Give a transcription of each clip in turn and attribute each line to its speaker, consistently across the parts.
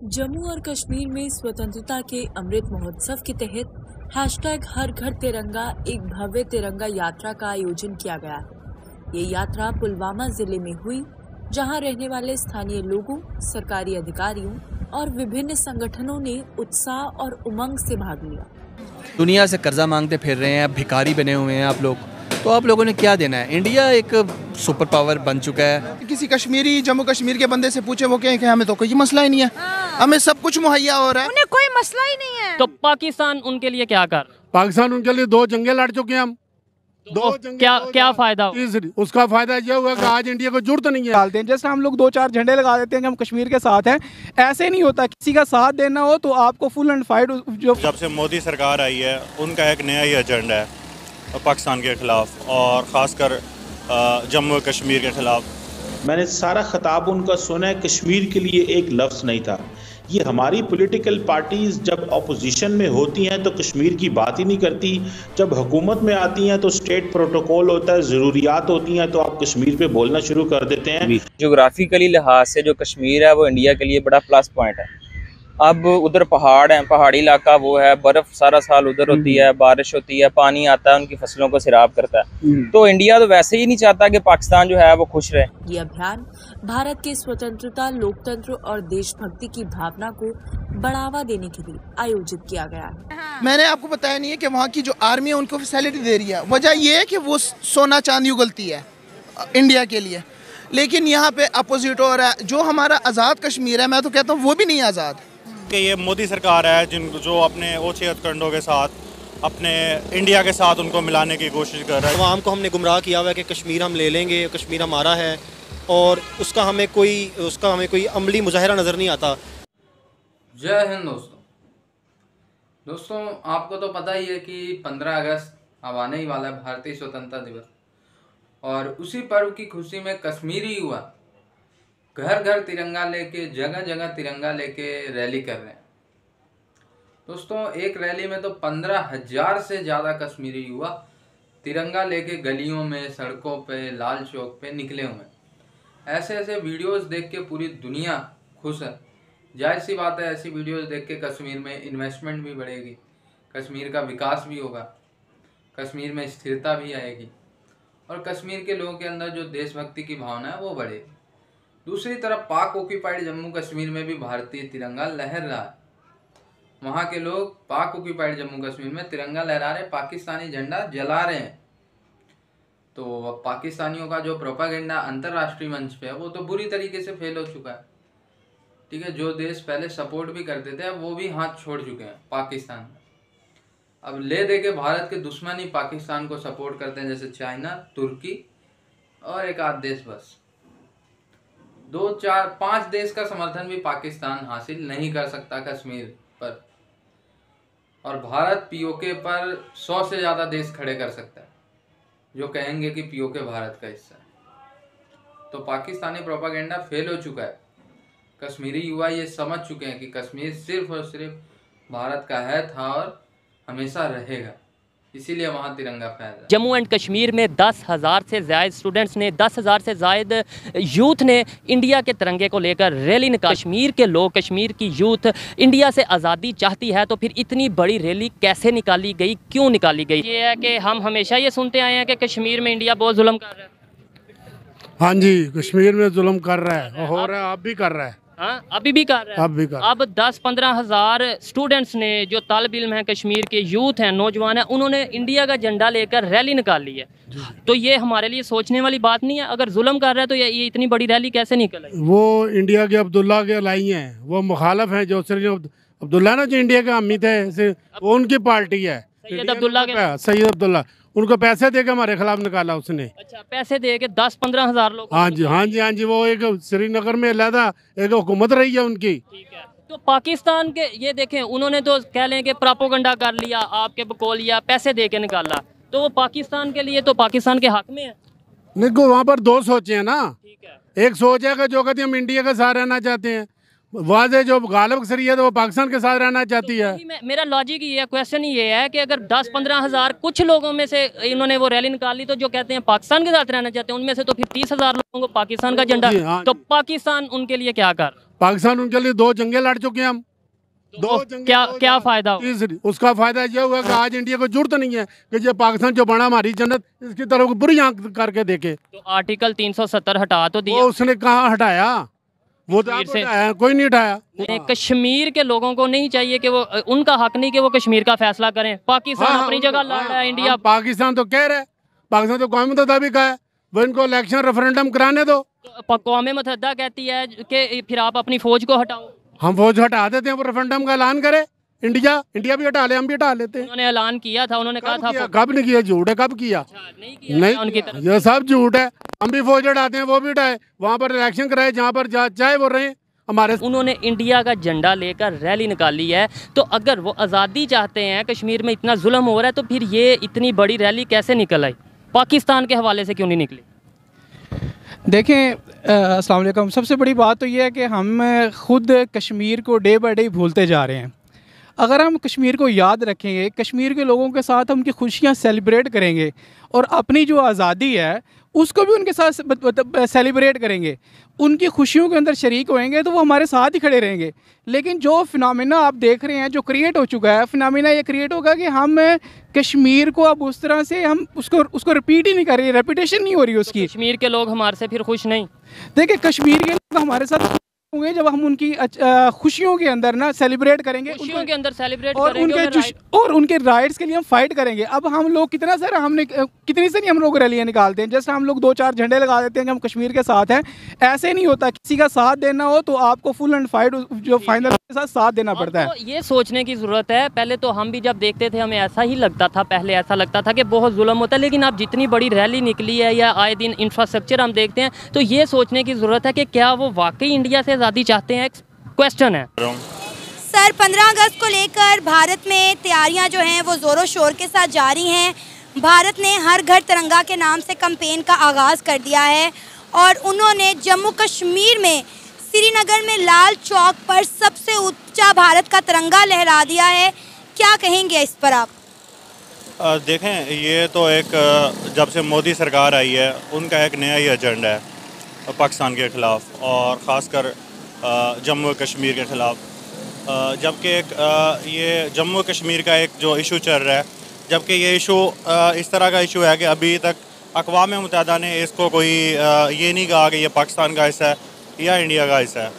Speaker 1: जम्मू और कश्मीर में स्वतंत्रता के अमृत महोत्सव के तहत हर घर तिरंगा एक भव्य तिरंगा यात्रा का आयोजन किया गया है। ये यात्रा पुलवामा जिले में हुई, जहां रहने वाले स्थानीय लोगों, सरकारी अधिकारियों और विभिन्न संगठनों ने उत्साह और उमंग से भाग लिया।
Speaker 2: दुनिया से कर्जा मांगते फिर रहे हैं, भिखारी बने हुए हैं आप लोग, तो आप लोगों ने क्या देना है? इंडिया एक सुपर पावर बन चुका है।
Speaker 3: किसी कश्मीरी जम्मू कश्मीर के बंदे से पूछे, वो कहें कि हमें तो कोई मसला ही नहीं है, हमें सब कुछ मुहैया हो रहा है,
Speaker 4: उन्हें कोई मसला ही नहीं है।
Speaker 5: तो पाकिस्तान उनके लिए क्या कर?
Speaker 6: पाकिस्तान उनके लिए 2 जंगें लड़ चुके हैं हम।
Speaker 5: क्या फायदा?
Speaker 6: उसका फायदा ये हुआ कि आज इंडिया को जरूरत नहीं है।
Speaker 7: डालते हैं जैसे हम लोग 2-4 झंडे लगा देते हैं कि हम कश्मीर के साथ हैं, ऐसे नहीं होता। किसी का साथ देना हो तो आपको फुल एंड फाइट।
Speaker 8: जब से मोदी सरकार आई है, उनका एक नया ही एजेंडा है पाकिस्तान के खिलाफ और ख़ासकर जम्मू कश्मीर के खिलाफ।
Speaker 9: मैंने सारा खिताब उनका सुना है, कश्मीर के लिए एक लफ्ज़ नहीं था। ये हमारी पॉलिटिकल पार्टीज़ जब अपोजिशन में होती हैं तो कश्मीर की बात ही नहीं करती, जब हुकूमत में आती हैं तो स्टेट प्रोटोकॉल होता है, ज़रूरियात होती हैं तो आप कश्मीर पे बोलना शुरू कर देते हैं।
Speaker 10: जोग्राफिकली लिहाज से जो कश्मीर है वो इंडिया के लिए बड़ा प्लस पॉइंट है। अब उधर पहाड़ हैं, पहाड़ी इलाका वो है, बर्फ़ सारा साल उधर होती है, बारिश होती है, पानी आता है, उनकी फसलों को सिराब करता है। तो इंडिया तो वैसे ही नहीं चाहता कि पाकिस्तान जो है वो खुश रहे।
Speaker 1: ये अभियान भारत के स्वतंत्रता, लोकतंत्र और देशभक्ति की भावना को बढ़ावा देने के लिए आयोजित किया गया है।
Speaker 3: मैंने आपको बताया नहीं है कि वहाँ की जो आर्मी है उनको फैसिलिटी दे रही है। वजह ये है कि वो सोना चांदी उगलती है इंडिया के लिए, लेकिन यहाँ पे अपोजिट हो रहा है। जो हमारा आज़ाद कश्मीर है, मैं तो कहता हूँ वो भी नहीं आज़ाद।
Speaker 8: कि ये मोदी सरकार है जो अपने ओछे हथकंडों के साथ अपने इंडिया के साथ उनको मिलाने की कोशिश कर रहा है।
Speaker 11: आवाम को हमने गुमराह किया हुआ है कि कश्मीर हम ले लेंगे, कश्मीर हमारा है, और उसका हमें कोई अमली मुजाहिरा नज़र नहीं आता।
Speaker 12: जय हिंद दोस्तों, आपको तो पता ही है कि 15 अगस्त अब आने ही वाला है, भारतीय स्वतंत्रता दिवस, और उसी पर्व की खुशी में कश्मीरी युवा घर घर तिरंगा लेके, जगह जगह तिरंगा लेके रैली कर रहे हैं। दोस्तों, एक रैली में तो 15,000 से ज़्यादा कश्मीरी युवा तिरंगा लेके गलियों में, सड़कों पे, लाल चौक पे निकले हुए हैं। ऐसे ऐसे वीडियोस देख के पूरी दुनिया खुश है। जाहिर सी बात है, ऐसी वीडियोस देख के कश्मीर में इन्वेस्टमेंट भी बढ़ेगी, कश्मीर का विकास भी होगा, कश्मीर में स्थिरता भी आएगी और कश्मीर के लोगों के अंदर जो देशभक्ति की भावना है वो बढ़ेगी। दूसरी तरफ पाक ऑक्यूपाइड जम्मू कश्मीर में भी भारतीय तिरंगा लहर रहा है। वहाँ के लोग पाक ऑक्यूपाइड जम्मू कश्मीर में तिरंगा लहरा रहे, पाकिस्तानी झंडा जला रहे हैं। तो पाकिस्तानियों का जो प्रोपागेंडा अंतर्राष्ट्रीय मंच पे है वो तो बुरी तरीके से फेल हो चुका है। ठीक है, जो देश पहले सपोर्ट भी करते थे वो भी हाथ छोड़ चुके हैं पाकिस्तान में। अब ले दे के भारत के दुश्मन ही पाकिस्तान को सपोर्ट करते हैं, जैसे चाइना, तुर्की और एक आध देश बस। 2, 4, 5 देश का समर्थन भी पाकिस्तान हासिल नहीं कर सकता कश्मीर पर, और भारत पीओके पर 100 से ज़्यादा देश खड़े कर सकता है जो कहेंगे कि पीओके भारत का हिस्सा है। तो पाकिस्तानी प्रोपागेंडा फेल हो चुका है। कश्मीरी युवा ये समझ चुके हैं कि कश्मीर सिर्फ और सिर्फ भारत का है, था और हमेशा रहेगा, इसीलिए वहाँ तिरंगा फहरा।
Speaker 5: जम्मू एंड कश्मीर में 10,000 से ज़्यादा स्टूडेंट्स ने, 10,000 से ज़्यादा यूथ ने इंडिया के तिरंगे को लेकर रैली निकाली। कश्मीर के लोग, कश्मीर की यूथ इंडिया से आज़ादी चाहती है, तो फिर इतनी बड़ी रैली कैसे निकाली गई, क्यों निकाली गई? ये है कि हम हमेशा ये सुनते आए हैं कि कश्मीर में इंडिया बहुत जुल्म कर रहा है।
Speaker 6: हाँ जी, कश्मीर में जुल्म कर रहा है, हो रहा है, अब भी कर रहा है।
Speaker 5: हाँ, अभी भी कर रहा है। अब 10-15 हज़ार स्टूडेंट्स ने, जो तालिब इल्म हैं, कश्मीर के यूथ हैं, नौजवान हैं, उन्होंने इंडिया का झंडा लेकर रैली निकाल ली है। तो ये हमारे लिए सोचने वाली बात नहीं है? अगर जुल्म कर रहा है तो ये इतनी बड़ी रैली कैसे निकल आई?
Speaker 6: वो इंडिया के अब्दुल्ला के लाई हैं, वो मुखालफ हैं। जो अब्दुल्ला ना, जो इंडिया के अमी थे, वो उनकी पार्टी है।
Speaker 5: सैयद
Speaker 6: अब्दुल्ला, उनको पैसे दे के हमारे खिलाफ निकाला उसने।
Speaker 5: अच्छा, पैसे दे के 10-15 हज़ार लोग?
Speaker 6: हाँ जी, वो एक श्रीनगर में अलहदा एक हुकूमत रही है उनकी।
Speaker 5: ठीक है, तो पाकिस्तान के ये देखें, उन्होंने तो कह लें कि प्रोपेगेंडा कर लिया, आपके बकौल लिया, पैसे दे के निकाला, तो वो पाकिस्तान के लिए तो पाकिस्तान के हक में है।
Speaker 6: नहीं, वहाँ पर 2 सोचे हैं ना। ठीक है, एक सोच है कि जो कहते हम इंडिया के साथ रहना चाहते हैं, वाज़े जो गालिब अक्सरियत है वो पाकिस्तान के साथ रहना चाहती है।
Speaker 5: मेरा लॉजिक ये है, क्वेश्चन ये है कि अगर 10-15 हज़ार कुछ लोगों में से इन्होंने वो रैली निकाली, तो जो कहते हैं पाकिस्तान के साथ रहना चाहते हैं, उनमें से तो फिर 30,000 लोगों को पाकिस्तान का झंडा। तो पाकिस्तान उनके लिए क्या कर?
Speaker 6: पाकिस्तान उनके लिए 2 जंगें लड़ चुके हैं हम।
Speaker 5: क्या फायदा?
Speaker 6: उसका फायदा ये हुआ कि आज इंडिया को जरूरत नहीं है कि ये पाकिस्तान जो बना हमारी जन्नत, इसकी तरफ बुरी आंख करके देखे।
Speaker 5: तो आर्टिकल 370 हटा तो दिया,
Speaker 6: उसने कहाँ हटाया? वो तो हटाया, कोई नहीं हटाया।
Speaker 5: कश्मीर के लोगों को नहीं चाहिए कि वो, उनका हक नहीं कि वो कश्मीर का फैसला करें। पाकिस्तान अपनी जगह लड़ रहा है, इंडिया।
Speaker 6: पाकिस्तान तो कह रहा है, पाकिस्तान तो कौम मुत्तहिदा भी कहा है, वो इनको इलेक्शन रेफरेंडम कराने दो।
Speaker 5: कौम मुत्तहिदा कहती है कि फिर आप अपनी फौज को हटाओ।
Speaker 6: हम फौज हटा देते हैं, वो रेफरेंडम का ऐलान करे। इंडिया भी हटा ले, हम भी हटा लेते हैं।
Speaker 5: उन्होंने ऐलान किया था, उन्होंने कहा था।
Speaker 6: कब नहीं किया? झूठ है। कब किया? नहीं, ये सब झूठ है। हम भी फौज हटाते हैं, वो भी हटाए, वहाँ पर इलेक्शन कराए जहाँ पर चाहे वो रहे हमारे।
Speaker 5: उन्होंने इंडिया का झंडा लेकर रैली निकाली है, तो अगर वो आज़ादी चाहते हैं, कश्मीर में इतना जुल्म हो रहा है, तो फिर ये इतनी बड़ी रैली कैसे निकल आई? पाकिस्तान के हवाले से क्यों नहीं निकली?
Speaker 7: देखें, अस्सलाम वालेकुम। सबसे बड़ी बात तो ये है कि हम खुद कश्मीर को डे बाय डे भूलते जा रहे हैं। अगर हम कश्मीर को याद रखेंगे, कश्मीर के लोगों के साथ हम उनकी खुशियाँ सेलिब्रेट करेंगे और अपनी जो आज़ादी है उसको भी उनके साथ सेलिब्रेट करेंगे, उनकी खुशियों के अंदर शरीक होएंगे, तो वो हमारे साथ ही खड़े रहेंगे। लेकिन जो फिनोमेना आप देख रहे हैं, जो क्रिएट हो चुका है, फिनोमेना ये क्रिएट होगा कि हम कश्मीर को अब उस तरह से हम उसको रिपीट ही नहीं कर रहे, रेपिटेशन नहीं हो रही उसकी।
Speaker 5: तो कश्मीर के लोग हमारे से फिर खुश नहीं?
Speaker 7: देखिए, कश्मीर के लोग हमारे साथ होंगे जब हम उनकी खुशियों के अंदर ना सेलिब्रेट करेंगे,
Speaker 5: खुशियों के अंदर सेलिब्रेट
Speaker 7: और
Speaker 5: करेंगे
Speaker 7: और उनके राइट्स के लिए हम फाइट करेंगे। अब हम लोग कितनी से नहीं हम लोग रैलियाँ निकालते हैं, जैसे हम लोग 2-4 झंडे लगा देते हैं कि हम कश्मीर के साथ हैं। ऐसे नहीं होता, किसी का साथ देना हो तो आपको फुल एंड फाइट जो फाइनल के साथ देना पड़ता है।
Speaker 5: तो ये सोचने की ज़रूरत है। पहले तो हम भी जब देखते थे, हमें ऐसा ही लगता था, पहले ऐसा लगता था कि बहुत जुल्म होता है, लेकिन अब जितनी बड़ी रैली निकली है या आए दिन इंफ्रास्ट्रक्चर हम देखते हैं, तो ये सोचने की ज़रूरत है कि क्या वो वाकई इंडिया से आज़ादी चाहते हैं। क्वेश्चन है
Speaker 4: सर, 15 अगस्त को लेकर भारत में तैयारियां जो हैं वो ज़ोरों शोर के साथ जारी हैं। भारत ने हर घर तिरंगा के नाम से कैंपेन का आगाज़ कर दिया है और उन्होंने जम्मू कश्मीर में श्रीनगर में लाल चौक पर सबसे ऊंचा भारत का तिरंगा लहरा दिया है। क्या कहेंगे इस पर आप?
Speaker 8: देखें, ये तो एक जब से मोदी सरकार आई है उनका एक नया ही एजेंडा है पाकिस्तान के ख़िलाफ़, और ख़ासकर जम्मू कश्मीर के ख़िलाफ़। जबकि ये जम्मू कश्मीर का एक जो इशू चल रहा है, जबकि ये इशू इस तरह का इशू है कि अभी तक अक़वाम मुत्तहिदा ने इसको कोई ये नहीं कहा कि ये पाकिस्तान का हिस्सा है या इंडिया का हिस्सा है।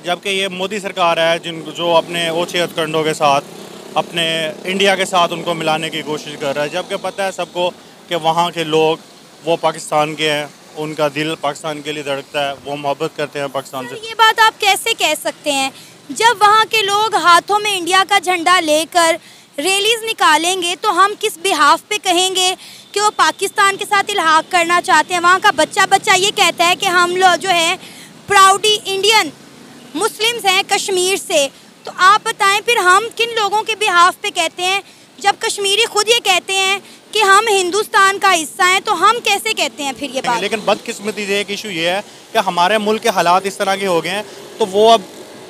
Speaker 8: जबकि ये मोदी सरकार है जो अपने ओछे हथकंडों के साथ अपने इंडिया के साथ उनको मिलाने की कोशिश कर रहा है। जबकि पता है सबको कि वहाँ के लोग वो पाकिस्तान के हैं, उनका दिल पाकिस्तान के लिए धड़कता है, वो मोहब्बत करते हैं पाकिस्तान से।
Speaker 4: ये बात आप कैसे कह सकते हैं जब वहाँ के लोग हाथों में इंडिया का झंडा लेकर रैलीज निकालेंगे, तो हम किस बिहाफ पे कहेंगे कि वो पाकिस्तान के साथ इल्हाक करना चाहते हैं? वहाँ का बच्चा ये कहता है कि हम लोग जो है प्राउडी इंडियन मुस्लिम्स हैं कश्मीर से। तो आप बताएं फिर हम किन लोगों के बिहाफ पे कहते हैं? जब कश्मीरी खुद ये कहते हैं कि हम हिंदुस्तान का हिस्सा हैं, तो हम कैसे कहते हैं फिर ये बात?
Speaker 8: लेकिन बदकिस्मती से एक इशू ये है कि हमारे मुल्क के हालात इस तरह के हो गए हैं, तो वो अब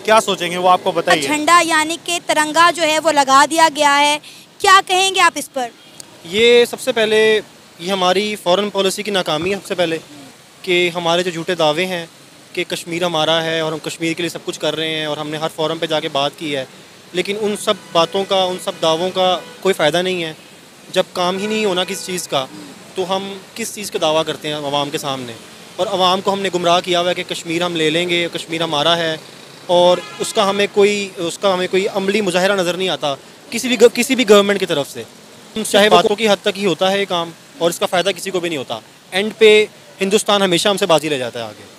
Speaker 8: क्या सोचेंगे, वो आपको बताइए।
Speaker 4: झंडा यानी कि तिरंगा जो है वो लगा दिया गया है, क्या कहेंगे आप इस पर?
Speaker 11: ये सबसे पहले ये हमारी फॉरेन पॉलिसी की नाकामी है। सबसे पहले कि हमारे जो झूठे दावे हैं कि कश्मीर हमारा है और हम कश्मीर के लिए सब कुछ कर रहे हैं और हमने हर फोरम पे जाके बात की है, लेकिन उन सब बातों का, उन सब दावों का कोई फ़ायदा नहीं है। जब काम ही नहीं होना किसी चीज़ का, तो हम किस चीज़ का दावा करते हैं अवाम के सामने? और अवाम को हमने गुमराह किया हुआ है कि कश्मीर हम ले लेंगे, कश्मीर हमारा है, और उसका हमें कोई अमली मुजाहरा नज़र नहीं आता किसी भी गवर्नमेंट की तरफ से। चाहे बातों की हद तक ही होता है ये काम, और इसका फ़ायदा किसी को भी नहीं होता। एंड पे हिंदुस्तान हमेशा हमसे बाजी ले जाता है आगे।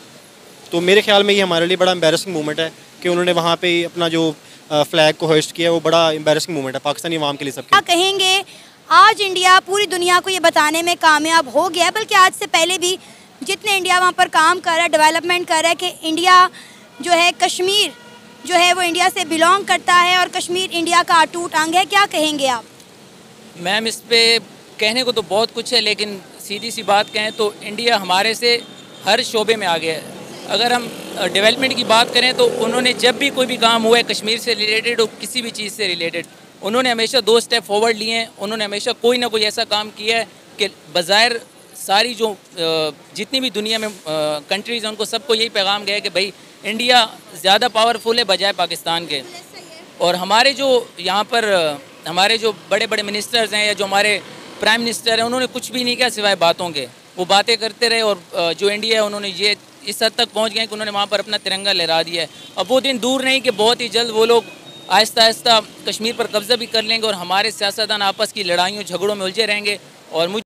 Speaker 11: तो मेरे ख्याल में ये हमारे लिए बड़ा एम्बैरसिंग मूवमेंट है कि उन्होंने वहाँ पे अपना जो फ्लैग को होस्ट किया, वो बड़ा एम्बैरसिंग मूवमेंट है पाकिस्तानी अवाम के लिए। सब
Speaker 4: क्या कहेंगे, आज इंडिया पूरी दुनिया को ये बताने में कामयाब हो गया है, बल्कि आज से पहले भी जितने इंडिया वहाँ पर काम कर रहा है, डेवलपमेंट कर रहा है, कि इंडिया जो है कश्मीर जो है वो इंडिया से बिलोंग करता है और कश्मीर इंडिया का अटूट अंग है? क्या कहेंगे आप?
Speaker 13: मैम, इस पे कहने को तो बहुत कुछ है, लेकिन सीधी सी बात कहें तो इंडिया हमारे से हर शोबे में आगे है। अगर हम डेवलपमेंट की बात करें तो उन्होंने जब भी कोई भी काम हुआ है कश्मीर से रिलेटेड और किसी भी चीज़ से रिलेटेड, उन्होंने हमेशा 2 स्टेप फॉरवर्ड लिए हैं। उन्होंने हमेशा कोई ना कोई ऐसा काम किया है कि बज़ाहिर सारी जो जितनी भी दुनिया में कंट्रीज़ हैं उनको सबको यही पैगाम गया है कि भाई इंडिया ज़्यादा पावरफुल है बजाय पाकिस्तान के। और हमारे जो यहाँ पर हमारे जो बड़े बड़े मिनिस्टर्स हैं या जो हमारे प्राइम मिनिस्टर हैं, उन्होंने कुछ भी नहीं किया सिवाय बातों के। वो बातें करते रहे और जो इंडिया है उन्होंने ये इस हद तक पहुँच गए कि उन्होंने वहाँ पर अपना तिरंगा लहरा दिया है। अब वो दिन दूर नहीं कि बहुत ही जल्द वो लोग आहिस्ता आहिस्ता कश्मीर पर कब्ज़ा भी कर लेंगे और हमारे सियासतदान आपस की लड़ाइयों झगड़ों में उलझे रहेंगे। और मुझे